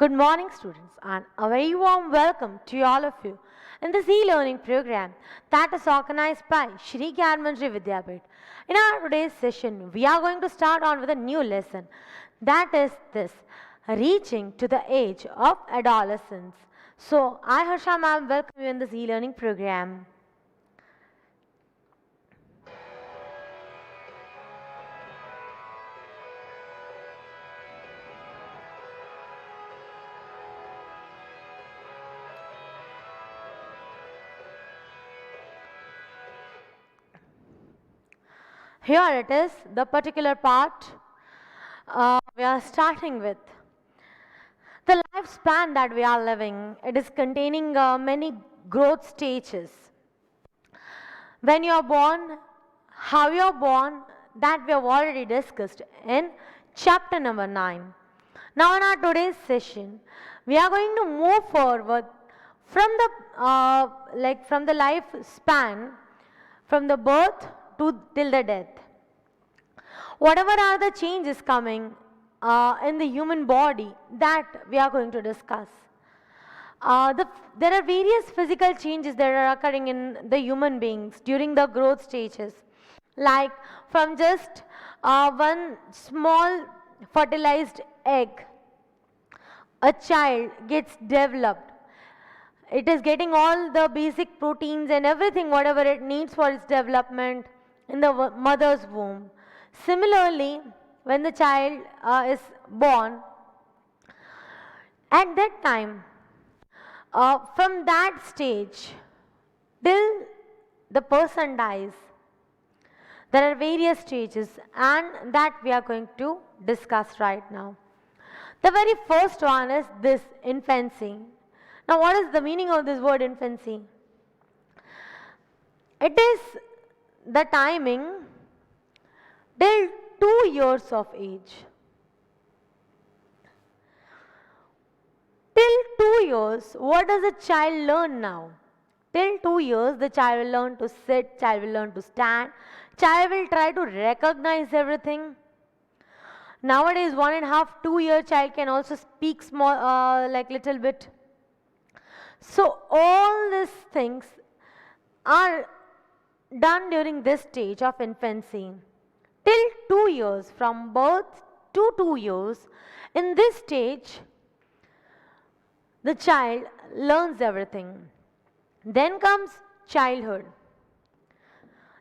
Good morning, students, and a very warm welcome to all of you in this e-learning program that is organized by Shri Gyanmanjri Vidyapit. In our today's session, we are going to start on with a new lesson, that is this, reaching to the age of adolescence. So, I, Harsha ma'am, welcome you in this e-learning program. Here it is, the particular part we are starting with. The lifespan that we are living, it is containing many growth stages. When you are born, how you are born, that we have already discussed in chapter number 9. Now in our today's session, we are going to move forward from the lifespan, from the birth to till the death. Whatever are the changes coming in the human body that we are going to discuss. There are various physical changes that are occurring in the human beings during the growth stages, like from just one small fertilized egg, a child gets developed. It is getting all the basic proteins and everything whatever it needs for its development in the mother's womb. Similarly, when the child is born, at that time, from that stage till the person dies, there are various stages and that we are going to discuss right now. The very first one is this infancy. Now, what is the meaning of this word infancy? It is the timing till 2 years of age. Till 2 years, what does a child learn now? Till 2 years, the child will learn to sit, child will learn to stand, child will try to recognize everything. Nowadays, 1.5, 2-year child can also speak small, like little bit. So all these things are done during this stage of infancy. Till 2 years, from birth to 2 years, in this stage, the child learns everything. Then comes childhood.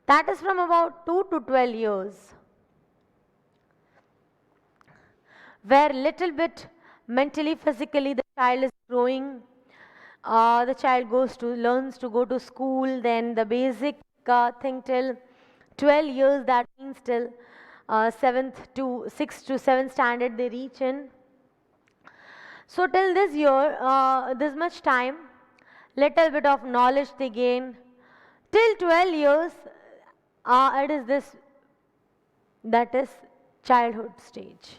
That is from about 2 to 12 years, where little bit mentally, physically the child is growing. The child learns to go to school, then the basic thing till 12 years, that means till 6th to 7th standard they reach in. So till this year, this much time, little bit of knowledge they gain. Till 12 years, it is this, that is childhood stage.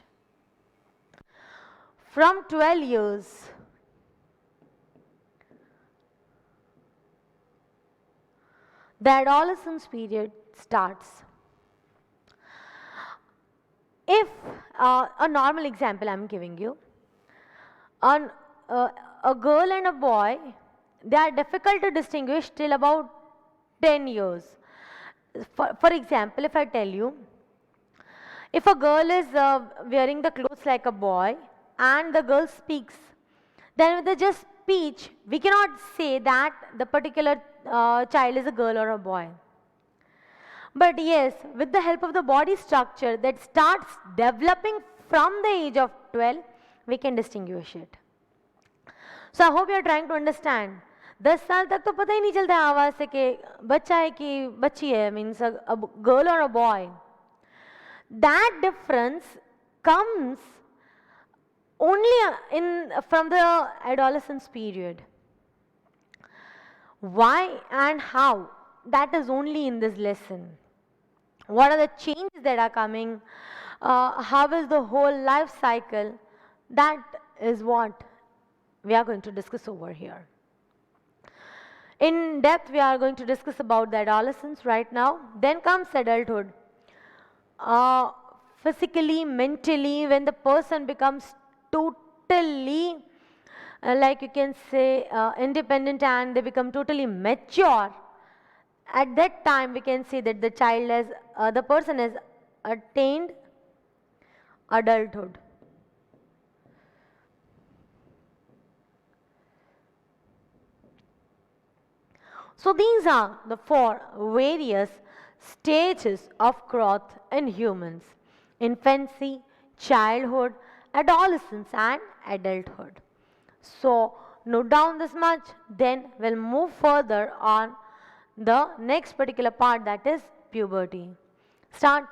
From 12 years, the adolescence period starts. If a normal example I am giving you, a girl and a boy, they are difficult to distinguish till about 10 years. For example, if I tell you, if a girl is wearing the clothes like a boy and the girl speaks, then with the just speech, we cannot say that the particular child is a girl or a boy. But yes, with the help of the body structure that starts developing from the age of 12, we can distinguish it. So I hope you are trying to understand. 10 साल तक तो पता ही नहीं चलता है आवाज से कि बच्चा है कि बच्ची है, means a girl or a boy. That difference comes only from the adolescence period. Why and how? That is only in this lesson. What are the changes that are coming? How is the whole life cycle? That is what we are going to discuss over here. In depth, we are going to discuss about the adolescence right now. Then comes adulthood. Physically, mentally, when the person becomes totally like you can say independent, and they become totally mature. At that time we can say that the child has the person has attained adulthood. So these are the four various stages of growth in humans: infancy, childhood, adolescence, and adulthood. So note down this much, then we'll move further on the next particular part, that is puberty. Start.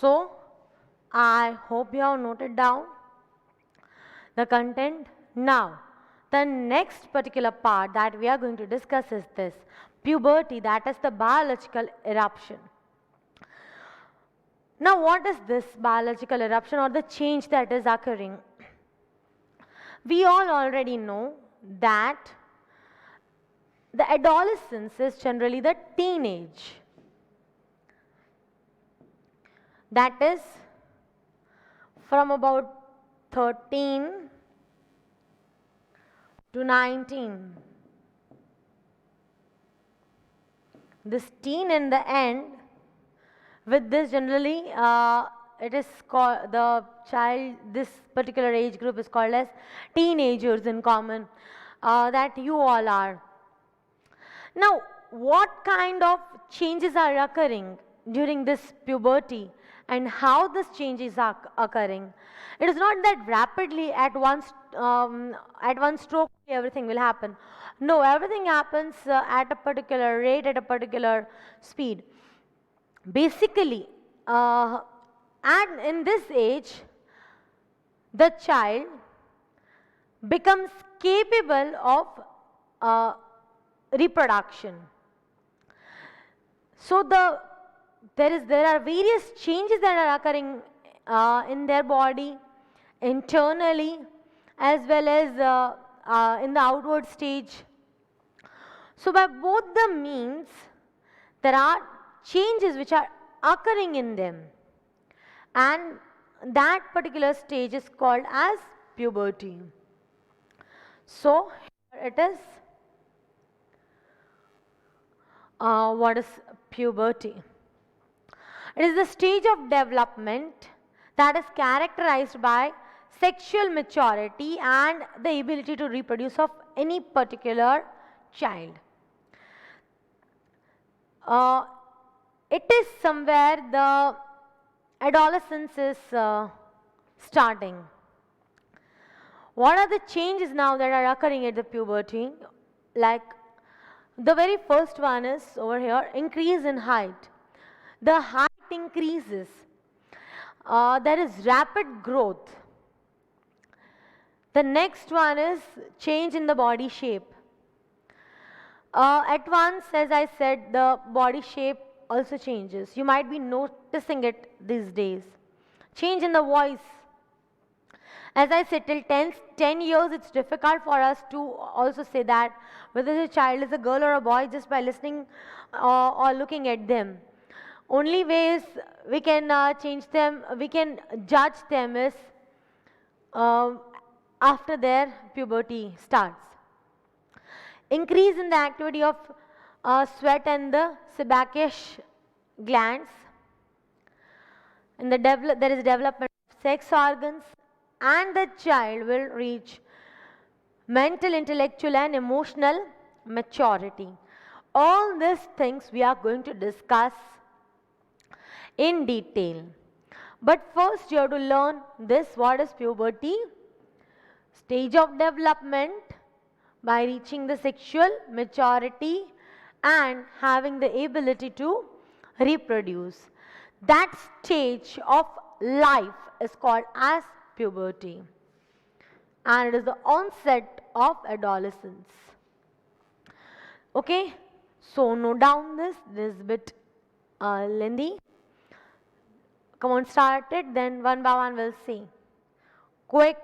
So I hope you have noted down the content. Now, the next particular part that we are going to discuss is this puberty, that is the biological eruption. Now, what is this biological eruption or the change that is occurring? We all already know that the adolescence is generally the teenage. That is from about 13 to 19. This teen in the end, with this generally it is called the child, this particular age group is called as teenagers in common, that you all are. Now, what kind of changes are occurring during this puberty and how this changes are occurring? It is not that rapidly at one stroke everything will happen. No, everything happens at a particular rate, at a particular speed. Basically, and in this age, the child becomes capable of reproduction. So there are various changes that are occurring in their body, internally as well as in the outward stage. So by both the means, there are changes which are occurring in them, and that particular stage is called as puberty. So here it is. What is puberty? It is the stage of development that is characterized by sexual maturity and the ability to reproduce of any particular child. It is somewhere the adolescence is starting. What are the changes now that are occurring at the puberty? Like the very first one is over here, increase in height. The height increases. There is rapid growth. The next one is change in the body shape. At once, as I said, the body shape also changes. You might be noticing it these days. Change in the voice. As I said, till 10 years, it's difficult for us to also say that whether the child is a girl or a boy just by listening or looking at them. Only ways we can change them, we can judge them is uh, after their puberty starts. Increase in the activity of sweat and the sebaceous glands. In the there is development of sex organs, and the child will reach mental, intellectual, and emotional maturity. All these things we are going to discuss in detail. But first, you have to learn this: what is puberty? Stage of development by reaching the sexual maturity and having the ability to reproduce. That stage of life is called as puberty, and it is the onset of adolescence. Okay, so note down this is a bit lengthy. Come on, start it, then one by one we'll see. Quick.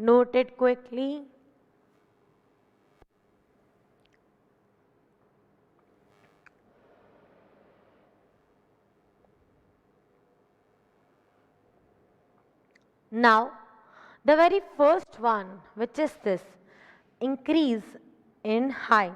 Note it quickly. Now, the very first one, which is this: increase in height.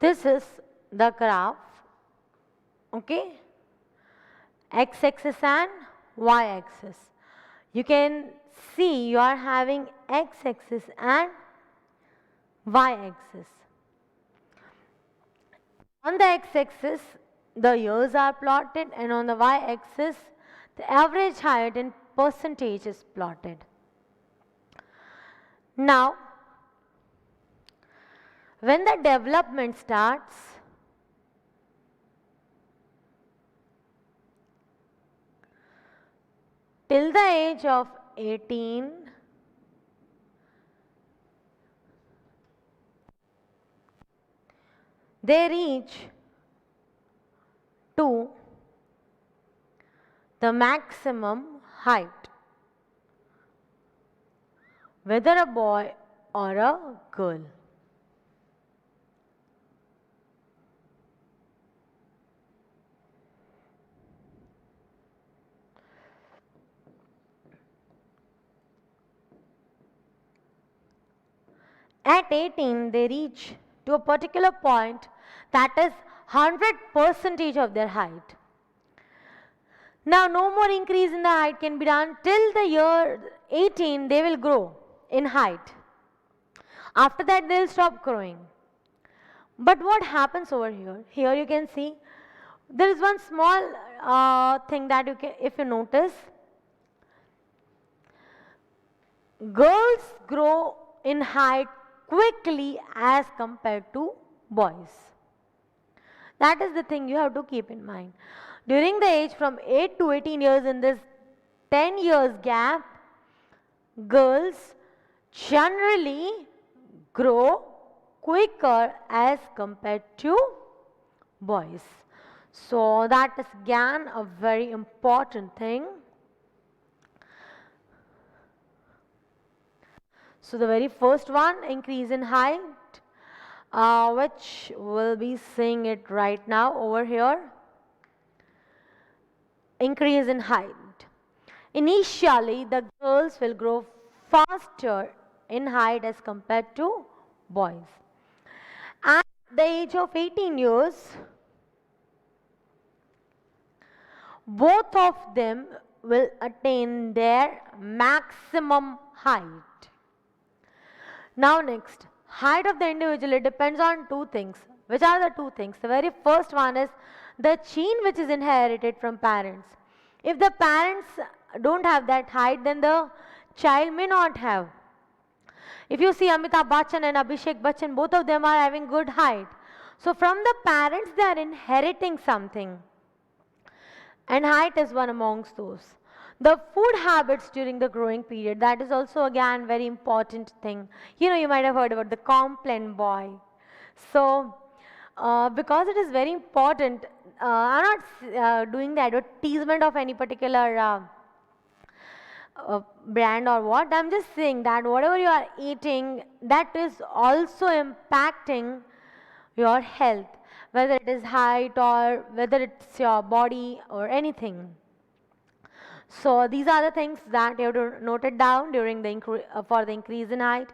This is the graph, okay, x-axis and y-axis. You can see you are having x-axis and y-axis. On the x-axis, the years are plotted, and on the y-axis, the average height in percentage is plotted. Now, when the development starts, till the age of 18, they reach to the maximum height, whether a boy or a girl. At 18, they reach to a particular point that is 100% of their height. Now, no more increase in the height can be done till the year 18, they will grow in height. After that, they will stop growing. But what happens over here? Here you can see there is one small thing that you can, if you notice, girls grow in height quickly as compared to boys. That is the thing you have to keep in mind. During the age from 8 to 18 years, in this 10 years gap, girls generally grow quicker as compared to boys. So that is again a very important thing. So the very first one, increase in height, which we'll be seeing it right now over here. Increase in height. Initially, the girls will grow faster in height as compared to boys. At the age of 18 years, both of them will attain their maximum height. Now next, height of the individual, it depends on two things. Which are the two things? The very first one is the gene which is inherited from parents. If the parents don't have that height, then the child may not have. If you see Amitabh Bachchan and Abhishek Bachchan, both of them are having good height. So from the parents they are inheriting something. And height is one amongst those. The food habits during the growing period, that is also again very important thing. You might have heard about the Complan boy. So because it is very important, I'm not doing the advertisement of any particular brand or what. I'm just saying that whatever you are eating, that is also impacting your health, whether it is height or whether it's your body or anything. So these are the things that you have to note it down during the for the increase in height.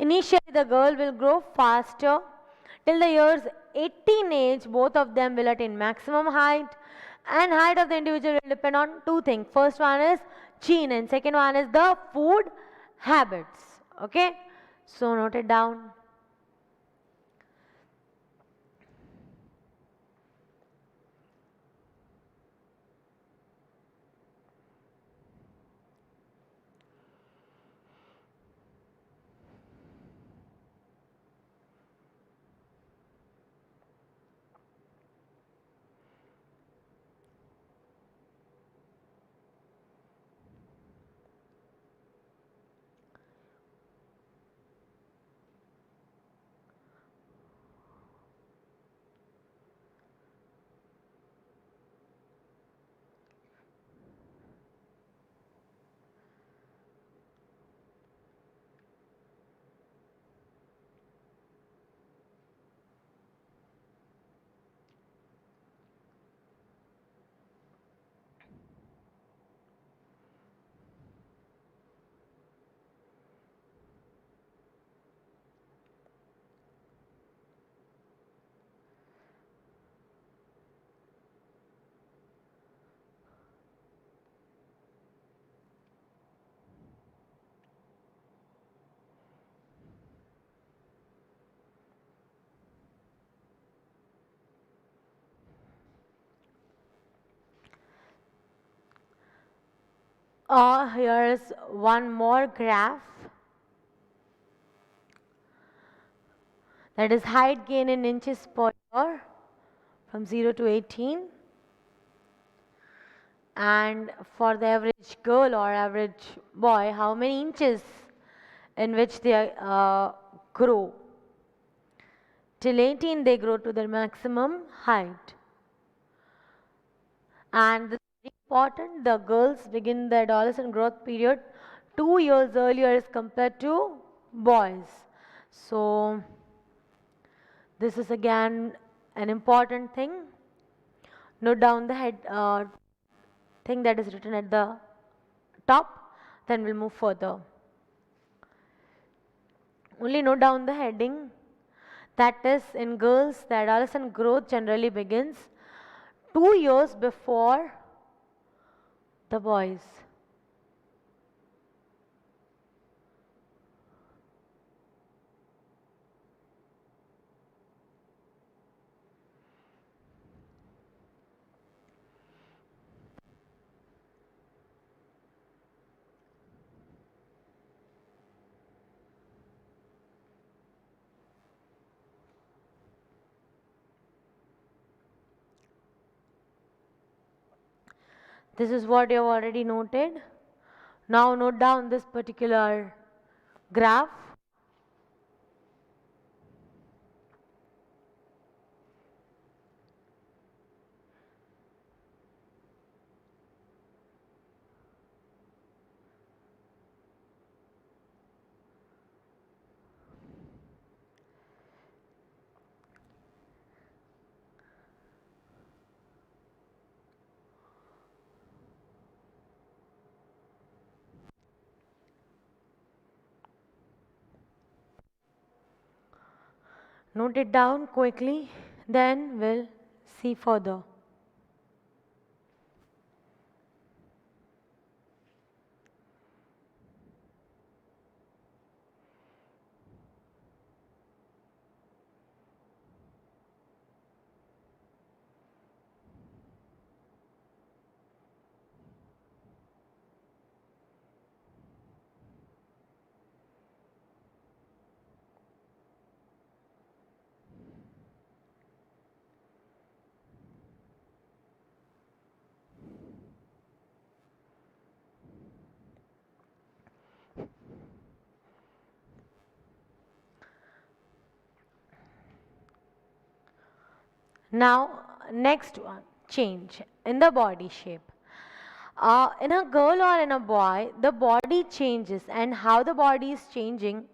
Initially, the girl will grow faster till the years 18 age. Both of them will attain maximum height, and height of the individual will depend on two things. First one is gene, and second one is the food habits. Okay, so note it down. Here's one more graph, that is height gain in inches per year from 0 to 18, and for the average girl or average boy, how many inches in which they grow. Till 18 they grow to their maximum height. And this is very important, the girls begin the adolescent growth period 2 years earlier as compared to boys. So this is again an important thing. Note down the head thing that is written at the top, then we'll move further. Only note down the heading, that is, in girls the adolescent growth generally begins 2 years before the boys. This is what you have already noted. Now note down this particular graph. Note it down quickly, then we'll see further. Now, next one, change in the body shape. In a girl or in a boy, the body changes, and how the body is changing.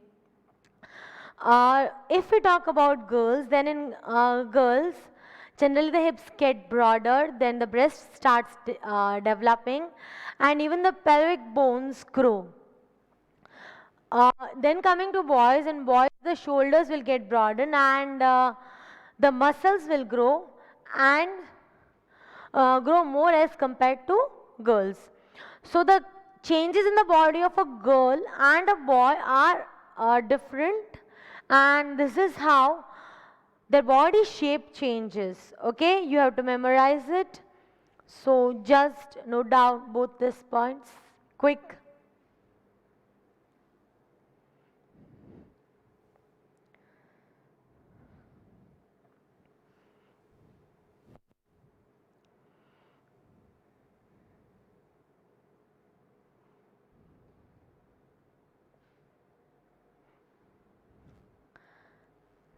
If we talk about girls, then in girls, generally the hips get broader, then the breast starts developing, and even the pelvic bones grow. Then coming to boys, in boys the shoulders will get broadened and the muscles will grow and grow more as compared to girls. So the changes in the body of a girl and a boy are different, and this is how their body shape changes. Okay, you have to memorize it. So just note down both these points quick.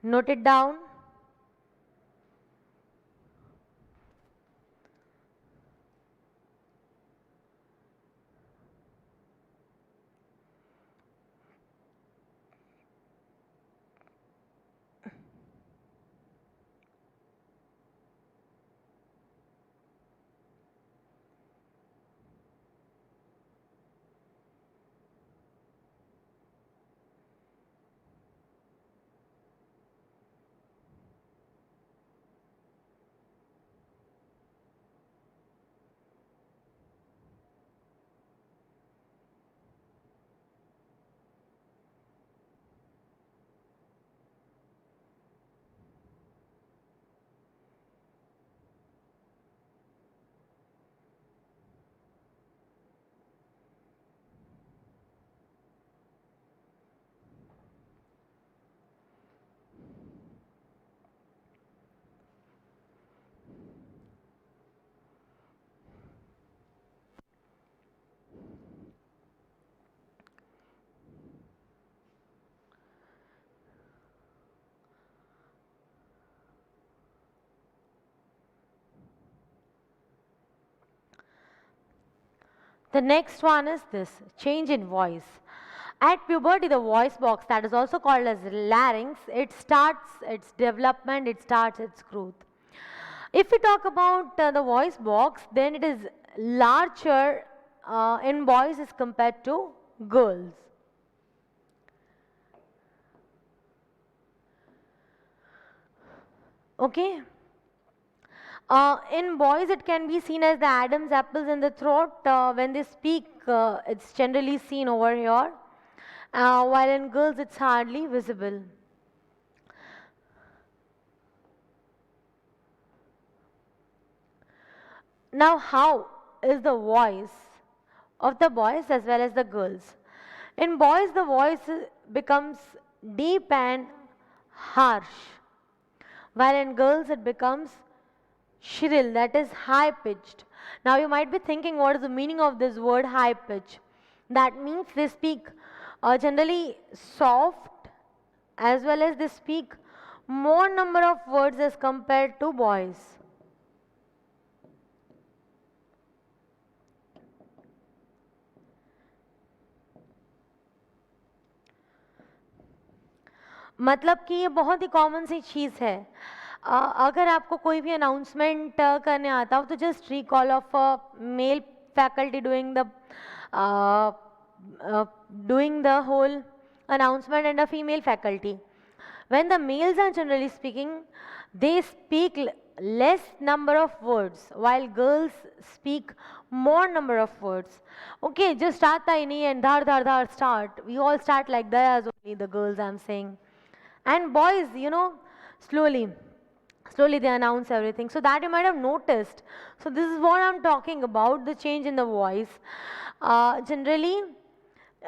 Note it down. The next one is this change in voice. At puberty, the voice box, that is also called as larynx, it starts its development, it starts its growth. If we talk about the voice box, then it is larger in boys as compared to girls. Okay. In boys, it can be seen as the Adam's apples in the throat. When they speak, it's generally seen over here, while in girls, it's hardly visible. Now, how is the voice of the boys as well as the girls? In boys, the voice becomes deep and harsh, while in girls, it becomes shrill, that is high pitched. Now, you might be thinking, what is the meaning of this word high pitch? That means they speak generally soft as well as they speak more number of words as compared to boys. मतलब कि ये बहुत ही common सी चीज़ है। अगर आपको कोई भी announcement करने आता हो तो just recall of male faculty doing the whole announcement and a female faculty. When the males are generally speaking, they speak less number of words while girls speak more number of words. Okay, just start tiny and dhar dhar dhar start. We all start like that as only the girls I'm saying. And boys, slowly they announce everything. So that you might have noticed. So this is what I'm talking about, the change in the voice. Generally,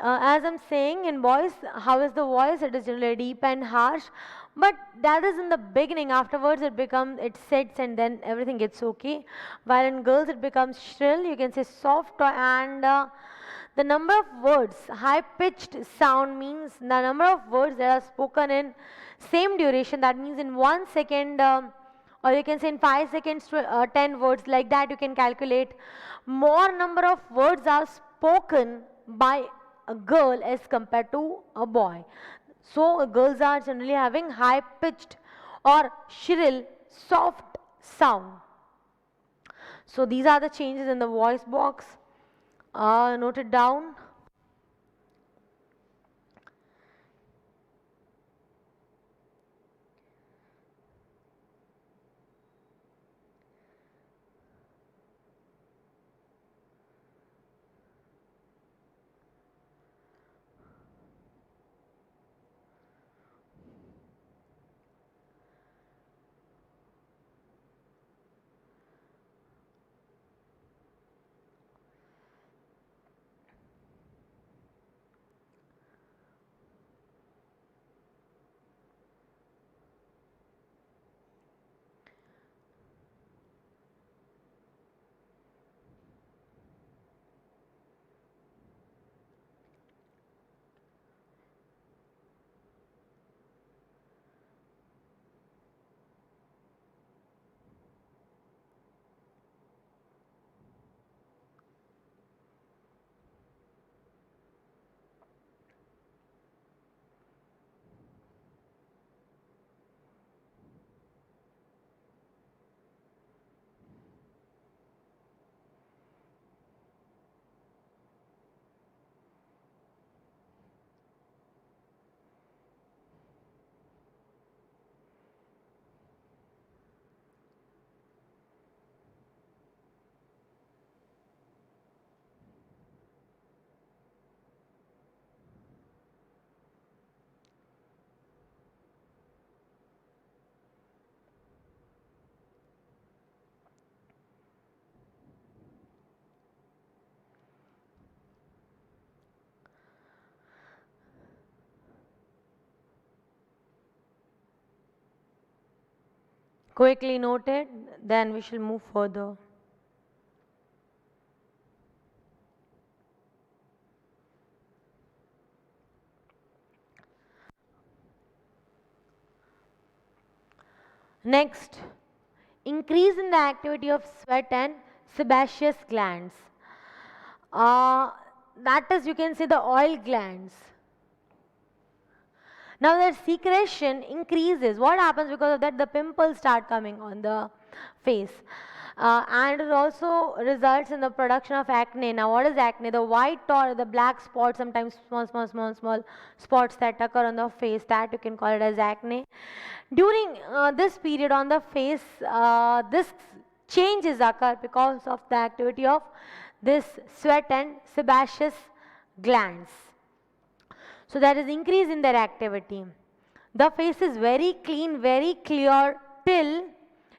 as I'm saying in boys, how is the voice? It is generally deep and harsh. But that is in the beginning. Afterwards, it sets and then everything gets okay. While in girls, it becomes shrill. You can say soft and the number of words, high pitched sound means the number of words that are spoken in same duration. That means in 1 second, or you can say in 5 seconds, 10 words, like that you can calculate. More number of words are spoken by a girl as compared to a boy. So, girls are generally having high pitched or shrill, soft sound. So, these are the changes in the voice box. Note it down. Quickly noted, then we shall move further. Next, increase in the activity of sweat and sebaceous glands. Uh, that is, you can say, the oil glands. Now their secretion increases. What happens because of that? The pimples start coming on the face. And it also results in the production of acne. Now what is acne? The white or the black spots, sometimes small spots that occur on the face, that you can call it as acne. During this period on the face, this changes occur because of the activity of this sweat and sebaceous glands. So there is increase in their activity. The face is very clean, very clear till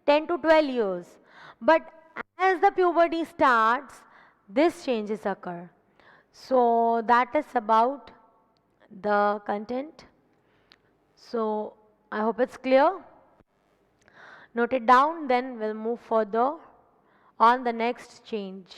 10 to 12 years. But as the puberty starts, this changes occur. So that is about the content. So I hope it's clear. Note it down, then we'll move further on the next change.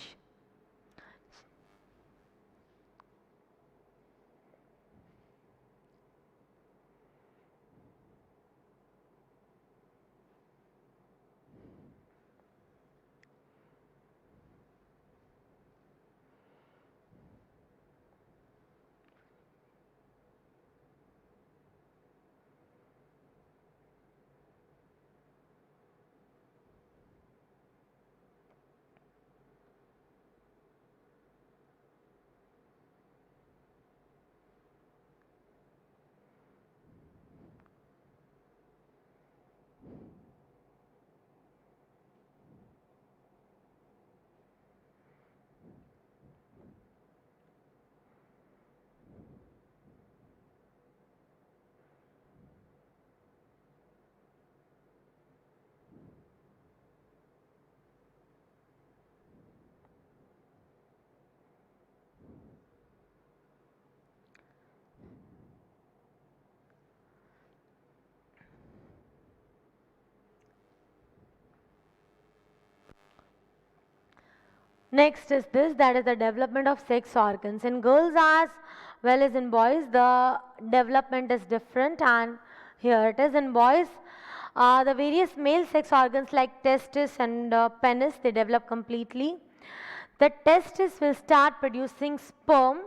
Next is this, that is the development of sex organs. In girls as well as in boys, the development is different, and here it is in boys. The various male sex organs like testis and penis, they develop completely. The testis will start producing sperm,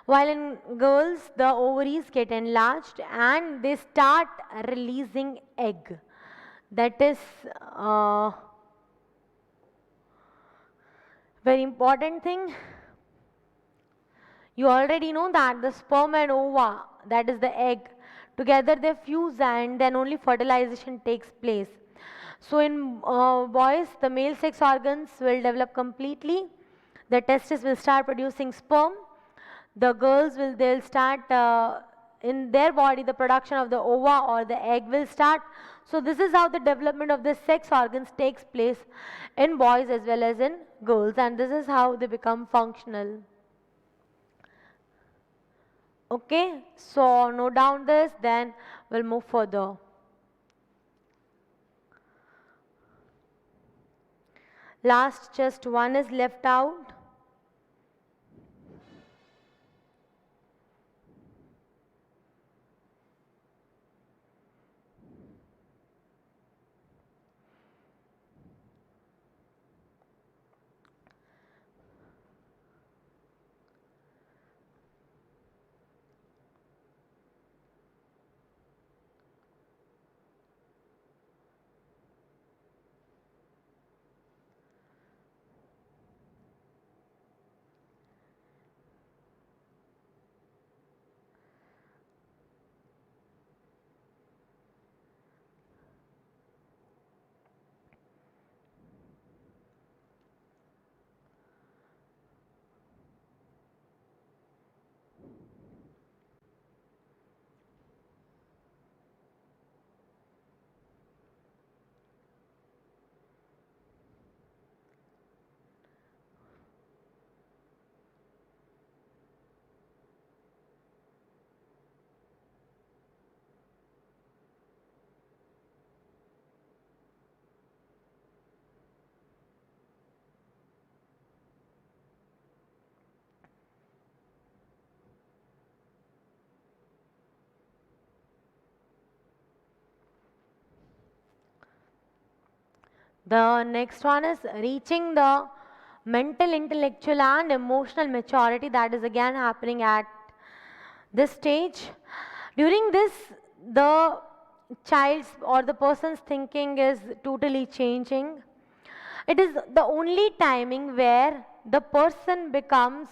while in girls the ovaries get enlarged and they start releasing egg. That is very important thing. You already know that the sperm and ova, that is the egg, together they fuse and then only fertilization takes place. So in boys, the male sex organs will develop completely. The testis will start producing sperm. The girls will, they'll start in their body, the production of the ova or the egg will start. So this is how the development of the sex organs takes place in boys as well as in girls, and this is how they become functional. Okay, so note down this, then we'll move further. Last, just one is left out. The next one is reaching the mental, intellectual and emotional maturity that is again happening at this stage. During this, the child's or the person's thinking is totally changing. It is the only timing where the person becomes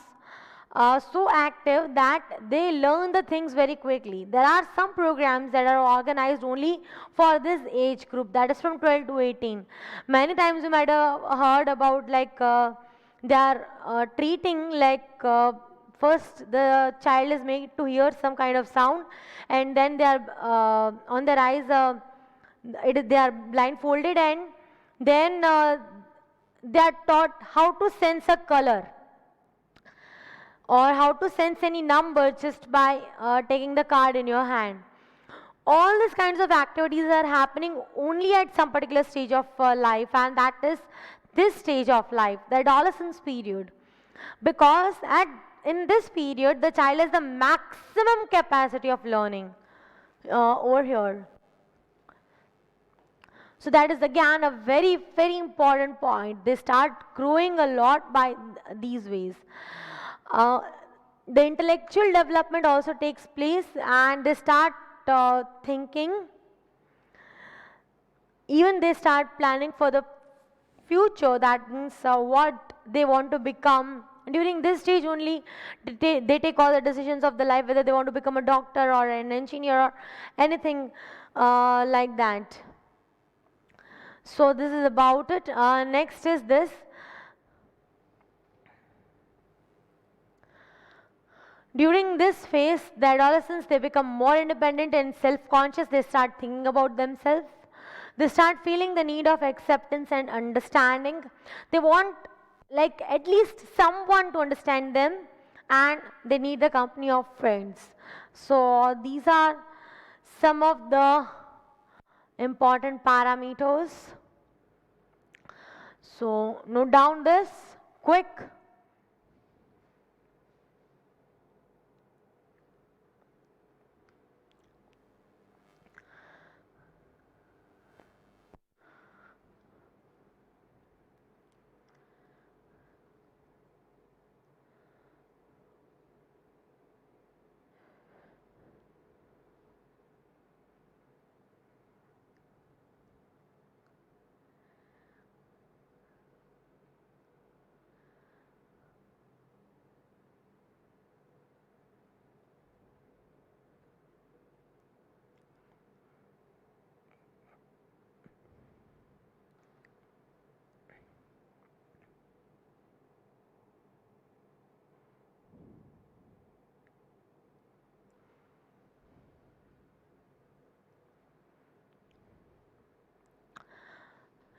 so active that they learn the things very quickly. There are some programs that are organized only for this age group, that is from 12 to 18. Many times you might have heard about like they are treating like first the child is made to hear some kind of sound, and then they are on their eyes they are blindfolded, and then they are taught how to sense a color or how to sense any number just by taking the card in your hand. All these kinds of activities are happening only at some particular stage of life, and that is this stage of life, the adolescence period. Because in this period, the child has the maximum capacity of learning over here. So that is again a very, very important point. They start growing a lot by these ways. The intellectual development also takes place, and they start thinking. Even they start planning for the future. That means what they want to become. During this stage only, they take all the decisions of the life, whether they want to become a doctor or an engineer or anything like that. So this is about it. Next is this. During this phase, the adolescents, they become more independent and self-conscious. They start thinking about themselves. They start feeling the need of acceptance and understanding. They want like at least someone to understand them, and they need the company of friends. So these are some of the important parameters. So note down this quick.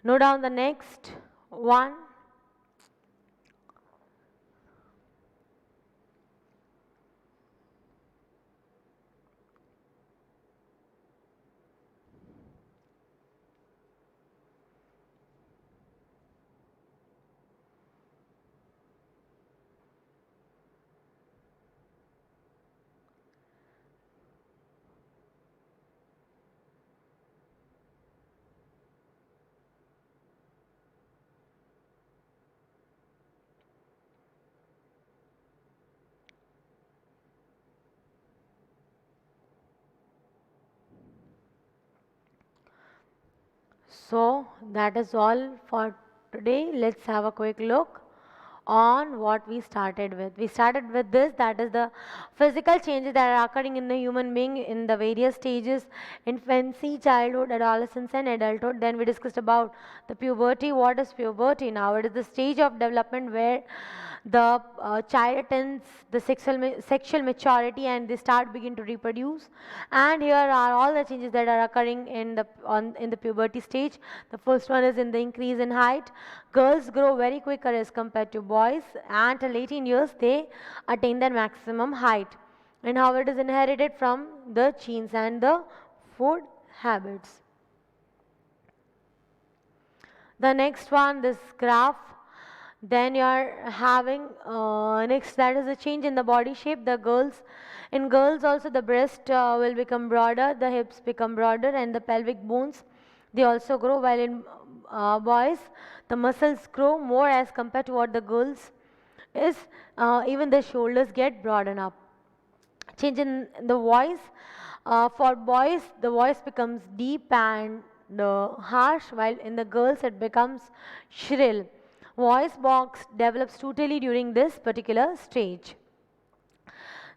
Note down the next one. So that is all for today. Let's have a quick look on what we started with. We started with this, that is the physical changes that are occurring in the human being in the various stages: infancy, childhood, adolescence and adulthood. Then we discussed about the puberty. What is puberty? Now it is the stage of development where the child attains the sexual maturity and they start begin to reproduce. And here are all the changes that are occurring in the puberty stage. The first one is in the increase in height. Girls grow very quicker as compared to boys, and till 18 years they attain their maximum height. And how it is inherited from the genes and the food habits. The next one, this graph. Then you are having next, that is a change in the body shape. In girls also the breast will become broader, the hips become broader, and the pelvic bones, they also grow, while in boys, the muscles grow more as compared to what the girls is. Even the shoulders get broadened up. Change in the voice. For boys, the voice becomes deep and harsh, while in the girls it becomes shrill. Voice box develops totally during this particular stage.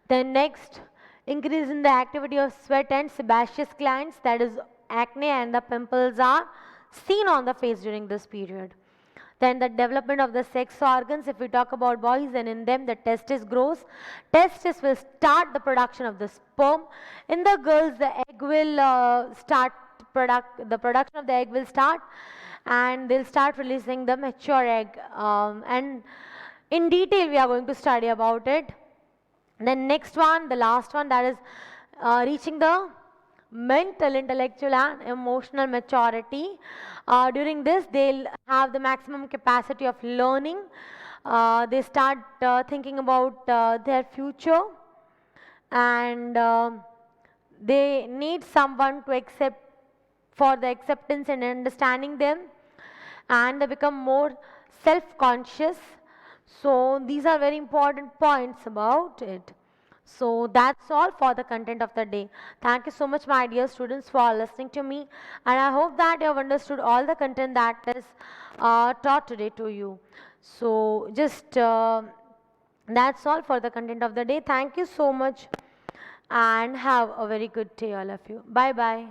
Then next, increase in the activity of sweat and sebaceous glands, that is acne and the pimples are seen on the face during this period. Then the development of the sex organs, if we talk about boys, then in them the testis grows. Testis will start the production of the sperm. In the girls, the egg will the production of the egg will start, and they'll start releasing the mature egg. And in detail we are going to study about it. Then next one, the last one, that is reaching the mental, intellectual and emotional maturity. During this they'll have the maximum capacity of learning. They start thinking about their future, and they need someone to accept, for the acceptance and understanding them, and they become more self-conscious. So these are very important points about it. So that's all for the content of the day. Thank you so much, my dear students, for listening to me, and I hope that you have understood all the content that is taught today to you. So just that's all for the content of the day. Thank you so much, and have a very good day, all of you. Bye bye.